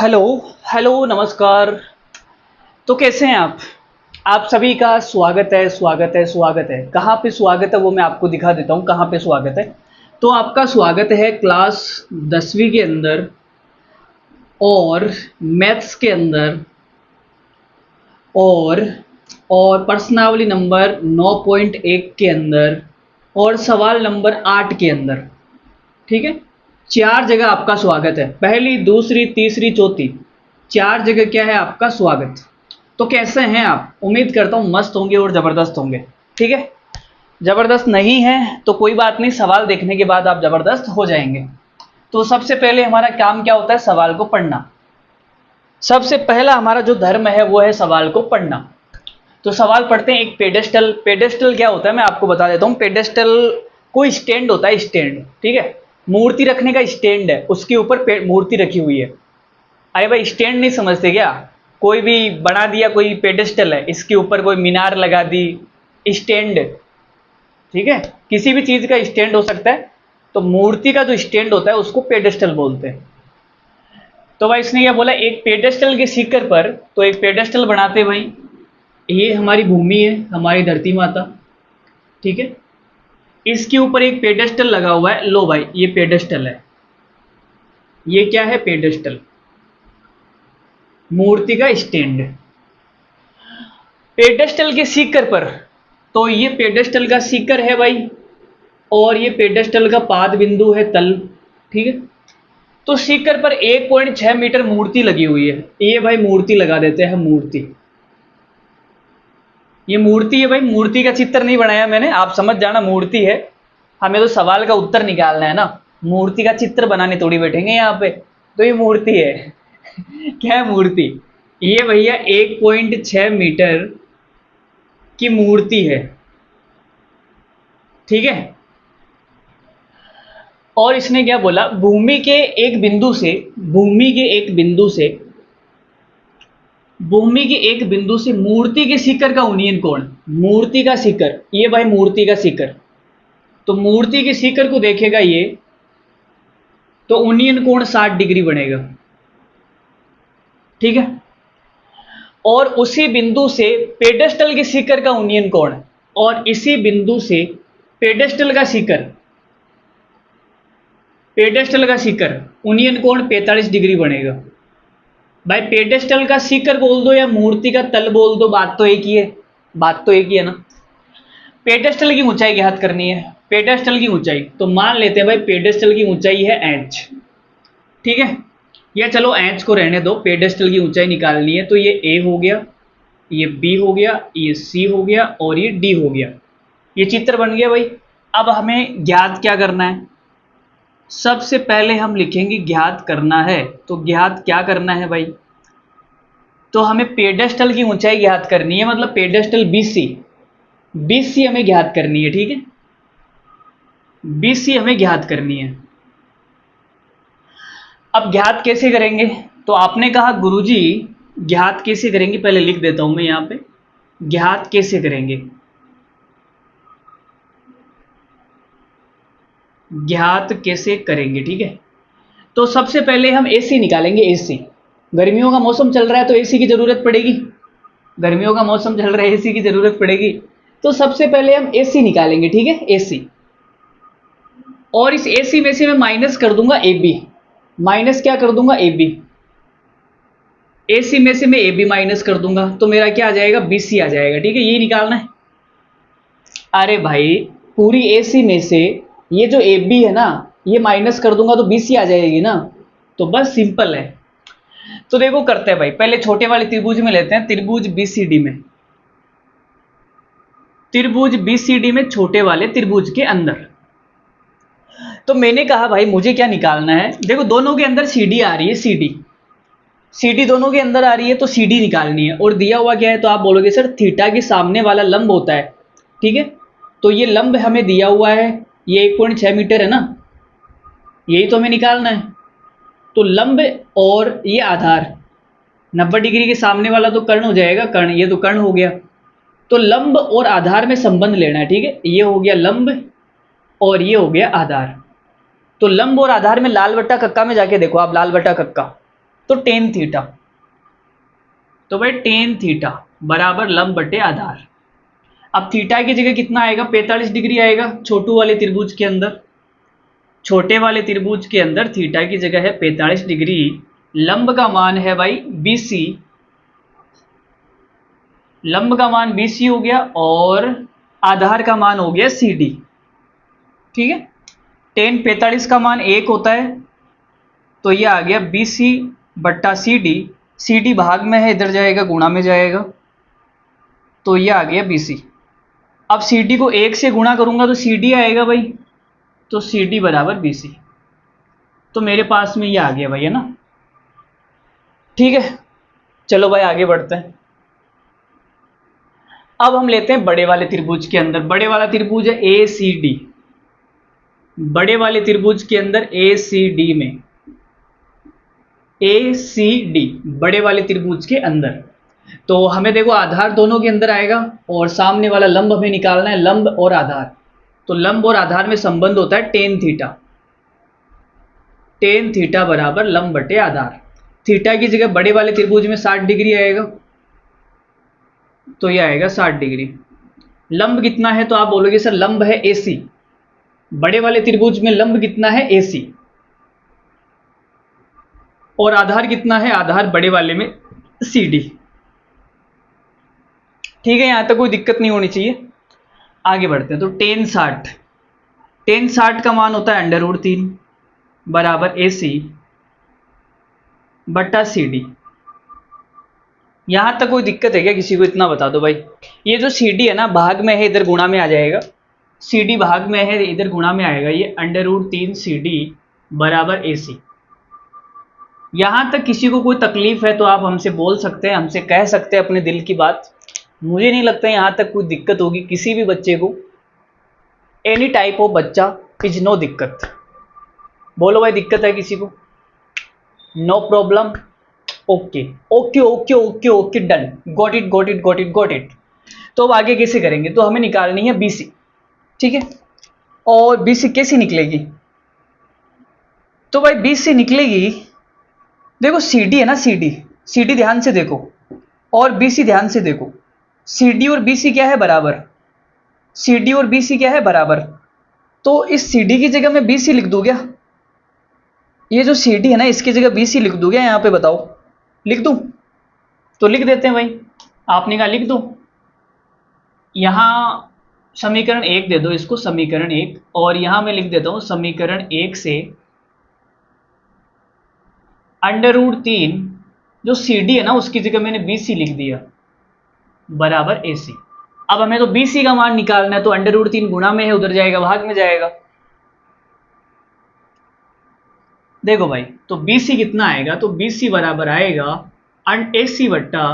Hello. Hello, नमस्कार। तो कैसे हैं आप सभी का स्वागत है, स्वागत है, स्वागत है। कहाँ पे स्वागत है वो मैं आपको दिखा देता हूँ कहाँ पे स्वागत है। तो आपका स्वागत है क्लास 10वीं के अंदर और मैथ्स के अंदर और और प्रश्नावली नंबर 9.1 के अंदर और सवाल नंबर 8 के अंदर। ठीक है, 4 जगह आपका स्वागत है। पहली, दूसरी, तीसरी, चौथी, 4 जगह क्या है आपका स्वागत। तो कैसे हैं आप? उम्मीद करता हूँ मस्त होंगे और ज़बरदस्त होंगे। ठीक है, ज़बरदस्त नहीं है तो कोई बात नहीं, सवाल देखने के बाद आप ज़बरदस्त हो जाएंगे। तो सबसे पहले हमारा काम क्या होता है? सवाल को पढ़ना। सबसे पहला हमारा जो धर्म है वो है सवाल को पढ़ना। तो सवाल पढ़ते हैं। एक पेडेस्टल। पेडेस्टल क्या होता है मैं आपको बता देता हूँ। पेडेस्टल कोई स्टैंड होता है, स्टैंड। ठीक है, मूर्ति रखने का स्टैंड है, उसके ऊपर मूर्ति रखी हुई है। अरे भाई, स्टैंड नहीं समझते क्या? कोई भी बना दिया, कोई पेडेस्टल है, इसके ऊपर कोई मीनार लगा दी, स्टैंड। ठीक है, किसी भी चीज का स्टैंड हो सकता है। तो मूर्ति का जो स्टैंड होता है उसको पेडेस्टल बोलते हैं। तो भाई इसने क्या बोला, एक पेडेस्टल के शिखर पर, तो एक पेडेस्टल बनाते भाई। ये हमारी भूमि है, हमारी धरती माता। ठीक है, इसके ऊपर एक पेडेस्टल लगा हुआ है। लो भाई, ये पेडेस्टल है। ये क्या है? पेडेस्टल, मूर्ति का स्टैंड। पेडेस्टल के शिखर पर, तो ये पेडेस्टल का शिखर है भाई, और ये पेडेस्टल का पाद बिंदु है, तल। ठीक है, तो शिखर पर 1.6 मीटर मूर्ति लगी हुई है। ये भाई मूर्ति लगा देते हैं, मूर्ति। ये मूर्ति है भाई, मूर्ति का चित्र नहीं बनाया मैंने, आप समझ जाना मूर्ति है। हमें तो सवाल का उत्तर निकालना है ना, मूर्ति का चित्र बनाने थोड़ी बैठेंगे यहाँ पे। तो ये मूर्ति है। क्या है? मूर्ति। ये भैया 1.6 मीटर की मूर्ति है। ठीक है, और इसने क्या बोला, भूमि के एक बिंदु से, भूमि के एक बिंदु से, भूमि के एक बिंदु से मूर्ति के शिखर का यूनियन कोण। मूर्ति का शिखर, ये भाई मूर्ति का शिखर। तो मूर्ति के शिखर को देखेगा ये, तो यूनियन कोण 60 डिग्री बनेगा। ठीक है, और उसी बिंदु से पेडेस्टल के शिखर का यूनियन कोण, और इसी बिंदु से पेडेस्टल का शिखर, पेडेस्टल का शिखर यूनियन कोण 45 डिग्री बनेगा। भाई पेडेस्टल का शिखर बोल दो या मूर्ति का तल बोल दो, बात तो एक ही है। बात तो एक ही है ना। पेडेस्टल की ऊंचाई ज्ञात करनी है। पेडेस्टल की ऊंचाई, तो मान लेते हैं भाई पेडेस्टल की ऊंचाई है h। ठीक है, या चलो h को रहने दो, पेडेस्टल की ऊंचाई निकालनी है। तो ये a हो गया, ये b हो गया, ये c हो गया, और ये d हो गया। ये चित्र बन गया भाई। अब हमें ज्ञात क्या करना है? सबसे पहले हम लिखेंगे ज्ञात करना है। तो ज्ञात क्या करना है भाई? तो हमें पेडेस्टल की ऊंचाई ज्ञात करनी है, मतलब पेडेस्टल BC, BC हमें ज्ञात करनी है। ठीक है, BC हमें ज्ञात करनी है। अब ज्ञात कैसे करेंगे? तो आपने कहा गुरुजी ज्ञात कैसे करेंगे, पहले लिख देता हूं मैं यहां पे, ज्ञात कैसे करेंगे। ज्ञात कैसे करेंगे? ठीक है, तो सबसे पहले हम AC निकालेंगे। AC, गर्मियों का मौसम चल रहा है तो AC की जरूरत पड़ेगी। गर्मियों का मौसम चल रहा है, AC की जरूरत पड़ेगी। तो सबसे पहले हम AC निकालेंगे। ठीक है, AC, और इस AC में से मैं माइनस कर दूंगा AB। माइनस क्या कर दूंगा? AB। AC में से मैं AB माइनस कर दूंगा, तो मेरा क्या आ जाएगा? BC आ जाएगा। ठीक है, यही निकालना है। अरे भाई, पूरी AC में से ये जो AB है ना, ये माइनस कर दूंगा तो BC आ जाएगी ना। तो बस सिंपल है। तो देखो करते हैं भाई, पहले छोटे वाले त्रिभुज में लेते हैं, त्रिभुज BCD में, त्रिभुज BCD में, छोटे वाले त्रिभुज के अंदर। तो मैंने कहा भाई मुझे क्या निकालना है, देखो दोनों के अंदर CD आ रही है, CD दोनों के अंदर आ रही है, तो CD निकालनी है। और दिया हुआ क्या है? तो आप बोलोगे सर थीटा के सामने वाला लंब होता है। ठीक है, तो ये लंब हमें दिया हुआ है, ये 1.6 मीटर है ना, यही तो हमें निकालना है। तो लंब और ये आधार, 90 डिग्री के सामने वाला तो कर्ण हो जाएगा, कर्ण, ये तो कर्ण हो गया। तो लंब और आधार में संबंध लेना है। ठीक है, ये हो गया लंब और ये हो गया आधार। तो लंब और आधार में लाल बट्टा कक्का में जाके देखो आप, लाल बट्टा कक्का, तो टेन थीटा। तो भाई टेन थीटा बराबर लंब बटे आधार। अब थीटा की जगह कितना आएगा, 45 डिग्री आएगा छोटू वाले त्रिभुज के अंदर। छोटे वाले त्रिभुज के अंदर थीटा की जगह है 45 डिग्री। लंब का मान है भाई BC, लंब का मान BC हो गया और आधार का मान हो गया CD। ठीक है, टेन 45 का मान 1 होता है, तो ये आ गया BC बट्टा CD। CD भाग में है, इधर जाएगा गुणा में जाएगा, तो ये आ गया BC। अब CD को 1 से गुणा करूंगा तो CD आएगा भाई, तो CD बराबर BC। तो मेरे पास में ये आ गया भाई, है ना। ठीक है, चलो भाई आगे बढ़ते हैं। अब हम लेते हैं बड़े वाले त्रिभुज के अंदर। बड़े वाला त्रिभुज है ACD। बड़े वाले त्रिभुज के अंदर ACD में, ACD बड़े वाले त्रिभुज के अंदर, तो हमें देखो आधार दोनों के अंदर आएगा और सामने वाला लंब हमें निकालना है, लंब और आधार। तो लंब और आधार में संबंध होता है टेन थीटा। टेन थीटा बराबर लंब बटे आधार। थीटा की जगह बड़े वाले त्रिभुज में 60 डिग्री आएगा, तो यह आएगा 60 डिग्री। लंब कितना है, तो आप बोलोगे सर लंब है AC। बड़े वाले त्रिभुज में लंब कितना है AC, और आधार कितना है, आधार बड़े वाले में CD। ठीक है, यहां तक कोई दिक्कत नहीं होनी चाहिए। आगे बढ़ते हैं। तो टेन 60 का मान होता है √3 बराबर AC बट्टा CD। यहां तक कोई दिक्कत है क्या किसी को, इतना बता दो भाई। ये जो CD है ना, भाग में है, इधर गुणा में आ जाएगा। CD भाग में है, इधर गुणा में आएगा। ये √3 CD बराबर AC। यहां तक किसी को कोई तकलीफ है तो आप हमसे बोल सकते हैं, हमसे कह सकते हैं अपने दिल की बात। मुझे नहीं लगता यहां तक कोई दिक्कत होगी किसी भी बच्चे को। एनी टाइप ऑफ बच्चा इज नो दिक्कत। बोलो भाई दिक्कत है किसी को, no problem, okay okay okay okay okay done, got it got it got it got it. तो अब आगे कैसे करेंगे, तो हमें निकालनी है BC। ठीक है, और BC कैसी निकलेगी, तो भाई BC निकलेगी, देखो CD है ना, CD ध्यान से देखो और BC ध्यान से देखो। CD और BC क्या है, बराबर। CD और BC क्या है, बराबर। तो इस CD की जगह मैं BC लिख दूं क्या, ये जो CD है ना इसकी जगह BC लिख दूं क्या, यहां पे बताओ, लिख दूं। तो लिख देते हैं भाई, आपने कहा लिख दो। यहां समीकरण 1 दे दो इसको, समीकरण 1, और यहां मैं लिख देता हूं समीकरण 1 से √3 जो CD है ना उसकी जगह मैंने BC लिख दिया बराबर AC। अब हमें तो BC का मान निकालना है, तो √3 गुणा में है, उधर जाएगा भाग में जाएगा। देखो भाई, तो BC कितना आएगा, तो BC बराबर आएगा AC बट्टा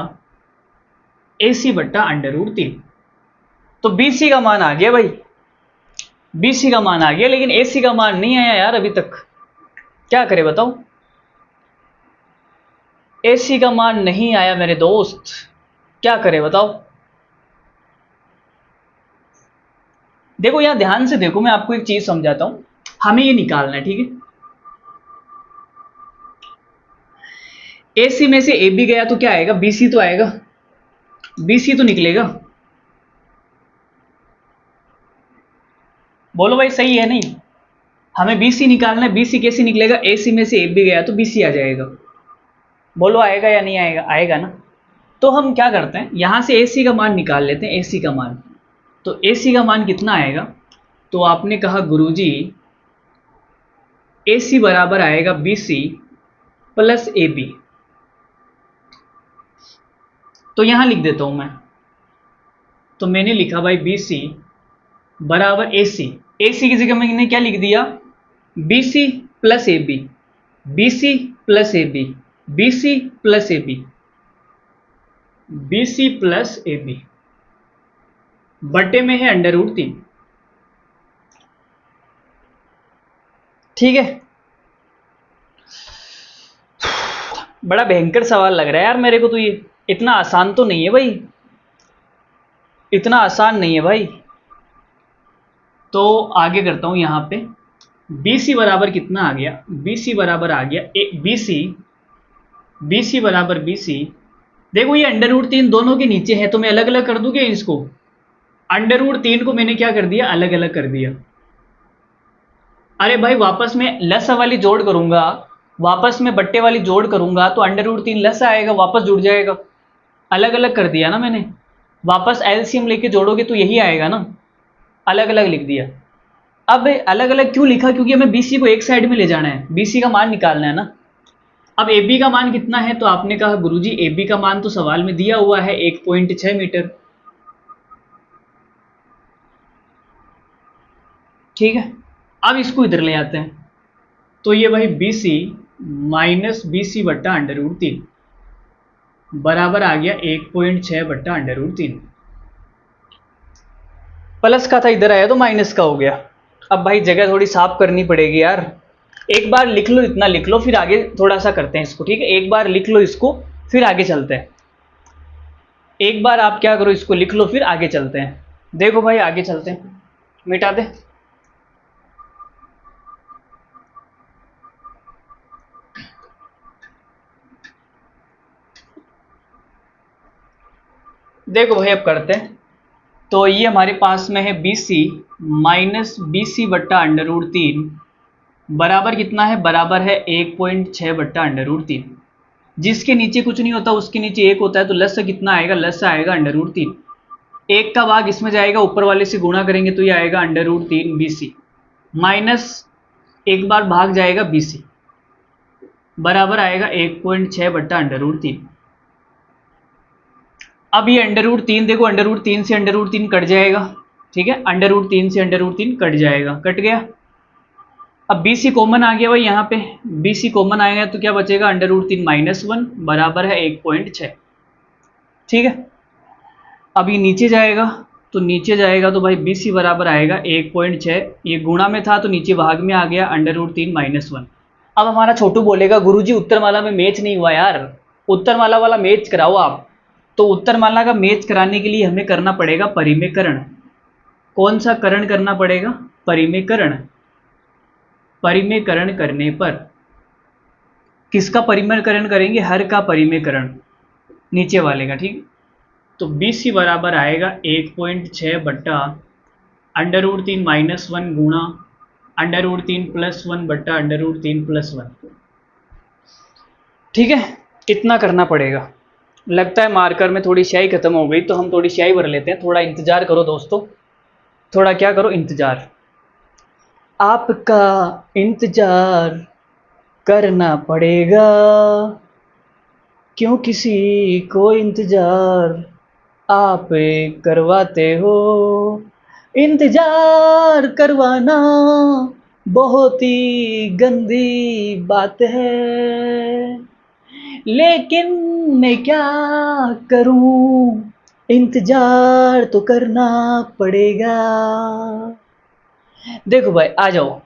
√3। तो BC का मान आ गया भाई, BC का मान आ गया, लेकिन AC का मान नहीं आया यार अभी तक। क्या करें बताओ, AC का मान नहीं आया मेरे दोस्त, क्या करें बताओ। देखो यहां ध्यान से देखो, मैं आपको एक चीज समझाता हूं, हमें ये निकालना है। ठीक है, AC में से AB गया तो क्या आएगा, BC तो आएगा, BC तो निकलेगा। बोलो भाई सही है नहीं, हमें BC निकालना है। BC कैसे निकलेगा, AC में से AB गया तो BC आ जाएगा। बोलो आएगा या नहीं आएगा, आएगा ना। तो हम क्या करते हैं, यहां से AC का मान निकाल लेते हैं, AC का मान। तो AC का मान कितना आएगा, तो आपने कहा गुरुजी AC बराबर आएगा BC प्लस AB। तो यहां लिख देता हूं मैं, तो मैंने लिखा भाई BC बराबर AC। AC की जगह मैंने क्या लिख दिया, BC plus AB, BC plus AB, BC plus AB, BC plus AB बटे में है √3। ठीक है, बड़ा भयंकर सवाल लग रहा है यार मेरे को, तो ये इतना आसान तो नहीं है भाई, इतना आसान नहीं है भाई। तो आगे करता हूं, यहां पे BC बराबर कितना आ गया, BC बराबर आ गया BC बी सी बराबर बी सी। देखो ये अंडर रूट 3 दोनों के नीचे है, तो मैं अलग अलग कर दूं क्या इसको? अंडर रूट 3 को मैंने क्या कर दिया, अलग अलग कर दिया। अरे भाई वापस में लस वाली जोड़ करूंगा, वापस में बट्टे वाली जोड़ करूंगा तो अंडर रूट 3 लस आएगा, वापस जुड़ जाएगा। अलग अलग कर दिया ना मैंने, वापस एलसीएम लेके जोड़ोगे तो यही आएगा ना, अलग अलग लिख दिया। अब अलग अलग क्यों लिखा, क्योंकि हमें बीसी को एक साइड में ले जाना है, बीसी का मान निकालना है ना। अब ए बी का मान कितना है, तो आपने कहा गुरुजी ए बी का मान तो सवाल में दिया हुआ है 1.6 मीटर। ठीक है, अब इसको इधर ले आते हैं, तो ये भाई B C minus B C बट्टा अंडर रूट 3 बराबर आ गया 1.6 बट्टा अंडर रूट 3। प्लस का था, इधर आया तो माइनस का हो गया। अब भाई जगह थोड़ी साफ करनी पड़ेगी यार, एक बार लिख लो, इतना लिख लो, फिर आगे थोड़ा सा करते हैं इसको। ठीक है, एक बार लिख लो इसको, फिर आगे चलते हैं। एक बार आप क्या करो, इसको लिख लो, फिर आगे चलते हैं। देखो भाई आगे चलते हैं, मिटा दे। देखो भाई अब करते हैं, तो ये हमारे पास में है B C minus B C बट्टा अंडर रूट 3 बराबर कितना है, बराबर है 1.6 बट्टा अंडर रूट 3। जिसके नीचे कुछ नहीं होता उसके नीचे एक होता है, तो लस से कितना आएगा, लस से आएगा अंडर रूट 3। एक का भाग इसमें जाएगा, ऊपर वाले से गुणा करेंगे तो ये आएगा under root 3 B C minus एक बार भाग जाएगा बी सी बराबर आएगा 1.6 बट्टा अंडर रूट 3। अब ये अंडर रूट 3 देखो, अंडर रूट 3 से अंडर रूट 3 कट जाएगा। ठीक है, अंडर रूट 3 से अंडर रूट 3 कट जाएगा, कट गया। अब बी सी कॉमन आ गया भाई, यहाँ पे बी सी कॉमन आएगा तो क्या बचेगा, अंडर रूट 3 -1 बराबर है 1.6। ठीक है, अब ये नीचे जाएगा, तो नीचे जाएगा तो भाई बी सी बराबर आएगा 1.6, ये गुणा में था तो नीचे भाग में आ गया अंडर रूट 3 -1। अब हमारा छोटू बोलेगा गुरुजी उत्तरमाला में मैच नहीं हुआ यार, उत्तरमाला वाला मैच कराओ आप। तो उत्तरमाला का मैच कराने के लिए हमें करना पड़ेगा परिमेयकरण। कौन सा करण करना पड़ेगा, परिमेयकरण। परिमेयकरण करने पर किसका परिमेयकरण करेंगे, हर का परिमेयकरण, नीचे वाले का। ठीक, तो बी सी बराबर आएगा 1.6 बट्टा अंडर रूट 3 -1 गुणा अंडर रूट 3 +1 बट्टा अंडर रूट 3 +1। ठीक है, इतना करना पड़ेगा। लगता है मार्कर में थोड़ी स्याही खत्म हो गई, तो हम थोड़ी स्याही भर लेते हैं। थोड़ा इंतजार करो दोस्तों, थोड़ा क्या करो, इंतजार। आपका इंतजार करना पड़ेगा, क्यों किसी को इंतजार आप करवाते हो। इंतजार करवाना बहुत ही गंदी बात है, लेकिन मैं क्या करूं, इंतजार तो करना पड़ेगा। देखो भाई आ जाओ,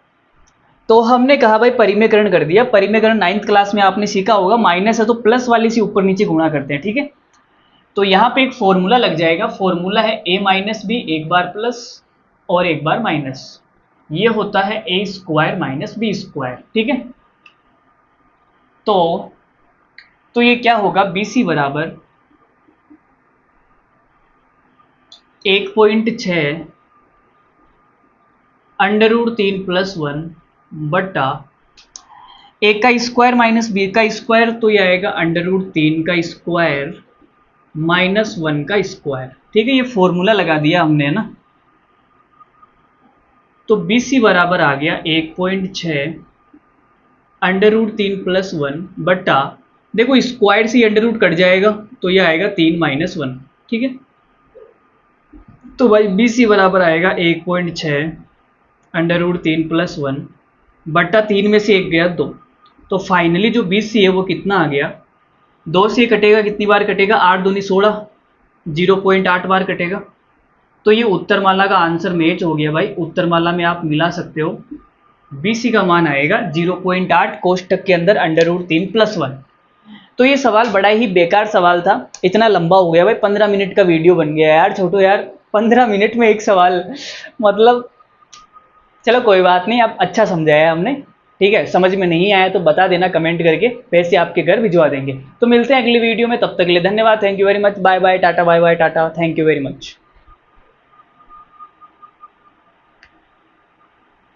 तो हमने कहा भाई परिमेयकरण कर दिया। परिमेयकरण 9th क्लास में आपने सीखा होगा, माइनस है तो प्लस वाली से ऊपर नीचे गुणा करते हैं। ठीक है, तो यहाँ पे एक फॉर्मूला लग जाएगा, फॉर्मूला है a माइनस बी, एक बार प्लस और एक बार माइनस, ये होता है a square minus B square. ठीक है, तो ये क्या होगा, बी सी बराबर 1.6 अंडर रूट 3 +1 बट्टा ए का स्क्वायर माइनस बी का स्क्वायर, तो ये आएगा अंडर रूट 3 का स्क्वायर -1 का स्क्वायर। ठीक है, ये फॉर्मूला लगा दिया हमने, है ना। तो बी सी बराबर आ गया 1.6 अंडर रूट 3 +1 बट्टा, देखो स्क्वायर से अंडर रूट कट जाएगा तो ये आएगा 3 -1। ठीक है, तो भाई बी सी बराबर आएगा 1.6 अंडर रूट 3 +1 बट्टा 3 में से एक गया 2, तो फाइनली जो बी सी है वो कितना आ गया, 2 से कटेगा, कितनी बार कटेगा, 8 दूनी 16, 0.8 बार कटेगा। तो ये उत्तरमाला का आंसर मैच हो गया भाई, उत्तरमाला में आप मिला सकते हो। बी सी का मान आएगा 0.8 कोष्टक के अंदर अंडर रूट 3 +1। तो ये सवाल बड़ा ही बेकार सवाल था, इतना लंबा हो गया भाई, 15 मिनट का वीडियो बन गया यार छोटू यार, 15 मिनट में एक सवाल, मतलब चलो कोई बात नहीं, अब अच्छा समझाया हमने। ठीक है, समझ में नहीं आया तो बता देना कमेंट करके, पैसे आपके घर भिजवा देंगे। तो मिलते हैं अगली वीडियो में, तब तक के लिए धन्यवाद, thank you very much, bye bye tata, bye bye tata, thank you very much.